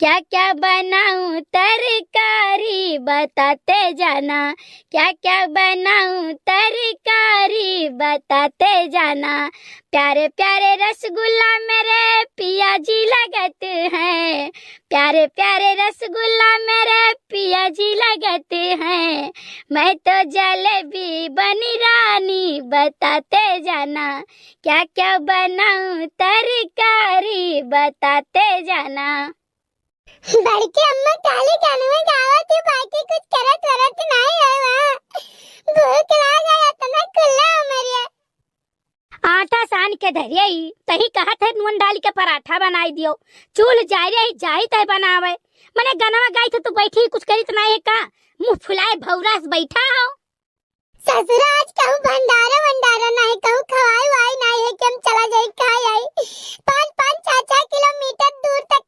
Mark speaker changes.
Speaker 1: क्या क्या बनाऊं तरकारी बताते जाना, क्या क्या बनाऊं तरकारी बताते जाना। प्यारे प्यारे रसगुल्ला मेरे पिया जी लगते हैं, प्यारे प्यारे रसगुल्ला मेरे पिया जी लगते हैं। मैं तो जलेबी बनी रानी बताते जाना, क्या क्या बनाऊं तरकारी बताते जाना।
Speaker 2: बड़की अम्मा काले गाने में गावत है, बाकी कुछ करत वरत नहीं है वहाँ। भूख लाग गया तना कुल्ला मरिया।
Speaker 1: आटा सान के धरियई तही कहत है नून डाल के पराठा बनाई दियो। चूल जा रही जाई तय बनावे। मने गनवा गाई थे तू बैठी कुछ करी तो नहीं है का, मुंह फुलाए भौरास बैठा हो।
Speaker 2: ससुरा आज कहूँ भंडारा वंडारा नहीं, कहूँ खवाई वाई नहीं है कि हम चला जाए खाई आई। 5-5 4-4 किलोमीटर दूर तक